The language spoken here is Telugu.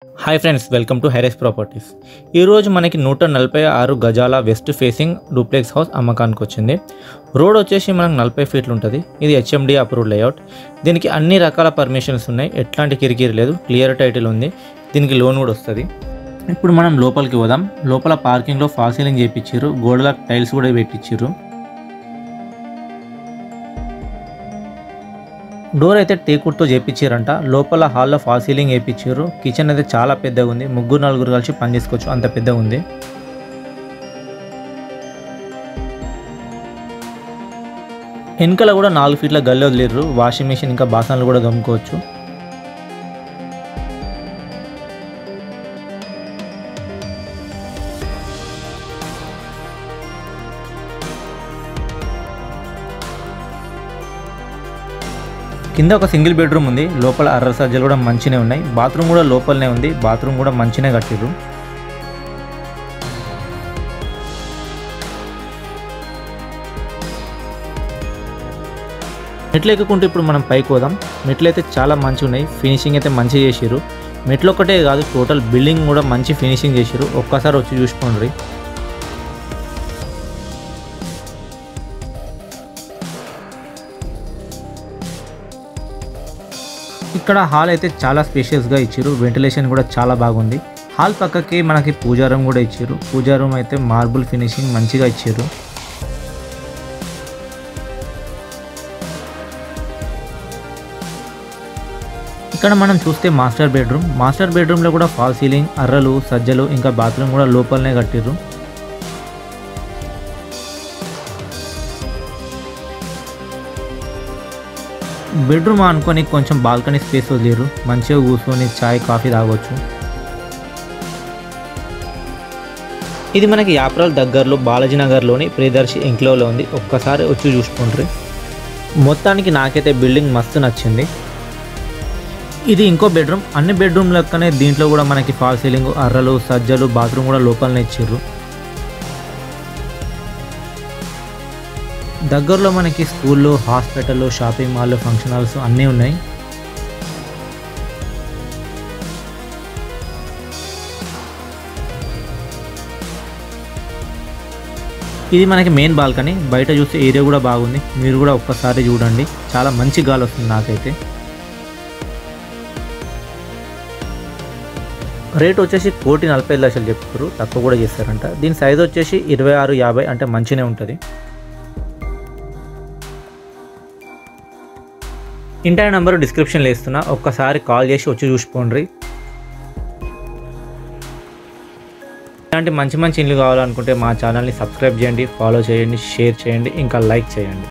Hi friends, welcome to hi-res properties. ఈరోజు మనకి 146 గజాల వెస్ట్ ఫేసింగ్ డూప్లెక్స్ హౌస్ అమ్మకానికి వచ్చింది. రోడ్ వచ్చేసి మనకు 40 ఫీట్లు ఉంటుంది. ఇది హెచ్ఎండి అప్రూవ్డ్ లేఅవుట్. దీనికి అన్ని రకాల పర్మిషన్స్ ఉన్నాయి, ఎట్లాంటి కిరికిరి లేదు, క్లియర్ టైటిల్ ఉంది, దీనికి లోన్ కూడా వస్తుంది. ఇప్పుడు మనం లోపలికి పోదాం. లోపల పార్కింగ్లో ఫాల్ సీలింగ్ చేయించారు, గోడల టైల్స్ కూడా పెట్టించారు. డోర్ అయితే టేకుడ్తో చేయించారంట. లోపల హాల్లో ఫాల్ సీలింగ్ వేయించారు. కిచెన్ అయితే చాలా పెద్దగా ఉంది, 3-4 కలిసి పని చేసుకోవచ్చు, అంత పెద్దగా ఉంది. వెనకాల కూడా 4 ఫీట్ల గల్లీ వదిలేరు. వాషింగ్ మిషన్ ఇంకా బాసనలు కూడా దమ్ముకోవచ్చు. కింద ఒక సింగిల్ బెడ్రూమ్ ఉంది. లోపల అర్ర సజ్జలు కూడా మంచినే ఉన్నాయి. బాత్రూమ్ కూడా లోపలనే ఉంది. బాత్రూమ్ కూడా మంచినే కట్టిర్రు. మెట్లు ఎక్కుకుంటే ఇప్పుడు మనం పైకి పోదాం. మెట్లు అయితే చాలా మంచిగా ఉన్నాయి, ఫినిషింగ్ అయితే మంచిగా చేసిర్రు. మెట్లు ఒక్కటే కాదు, టోటల్ బిల్డింగ్ కూడా మంచి ఫినిషింగ్ చేసిర్రు. ఒక్కసారి వచ్చి చూసుకోండి. ఇక్కడ హాల్ అయితే చాలా స్పేషియస్గా ఇచ్చారు. వెంటిలేషన్ కూడా చాలా బాగుంది. హాల్ పక్కకి మనకి పూజా రూమ్ కూడా ఇచ్చారు. పూజా రూమ్ అయితే మార్బుల్ ఫినిషింగ్ మంచిగా ఇచ్చారు. ఇక్కడ మనం చూస్తే మాస్టర్ బెడ్రూమ్. మాస్టర్ బెడ్రూమ్లో కూడా ఫాల్ సీలింగ్, అర్రలు, సజ్జలు ఇంకా బాత్రూమ్ కూడా లోపలనే కట్టిర్రు. బెడ్రూమ్ అనుకొని కొంచెం బాల్కనీ స్పేస్ వదిలేరు, మంచిగా కూర్చొని చాయ్ కాఫీ తాగొచ్చు. ఇది మనకి యాప్రాల్ దగ్గరలో బాలాజీనగర్లోని ప్రియదర్శి ఎంక్లోలో ఉంది. ఒక్కసారి వచ్చి చూసుకోండి. మొత్తానికి నాకైతే బిల్డింగ్ మస్తు నచ్చింది. ఇది ఇంకో బెడ్రూమ్. అన్ని బెడ్రూమ్ లెక్కనే దీంట్లో కూడా మనకి ఫాల్ సీలింగ్, అర్రలు, సజ్జలు, బాత్రూమ్ కూడా లోపలనే ఇచ్చారు. దగ్గరలో మనకి స్కూళ్ళు, hospital, shopping mall, function halls అన్నీ ఉన్నాయి. ఇది మనకి మెయిన్ బాల్కనీ. బయట చూస్తే ఏరియా కూడా బాగుంది, మీరు కూడా ఒక్కసారి చూడండి. చాలా మంచి గాలి వస్తుంది నాకైతే. రేట్ వచ్చేసి 1,45,00,000 చెప్తారు, తక్కువ కూడా చేస్తారంట. దీని సైజ్ వచ్చేసి 26-50, అంటే మంచిగానే ఉంటుంది. ఇంటర్ నెంబర్ డిస్క్రిప్షన్లో ఇస్తున్నా, ఒక్కసారి కాల్ చేసి వచ్చి చూసుకోండి. ఇలాంటి మంచి మంచి ఇల్లు కావాలనుకుంటే మా ఛానల్ని సబ్స్క్రైబ్ చేయండి, ఫాలో చేయండి, షేర్ చేయండి, ఇంకా లైక్ చేయండి.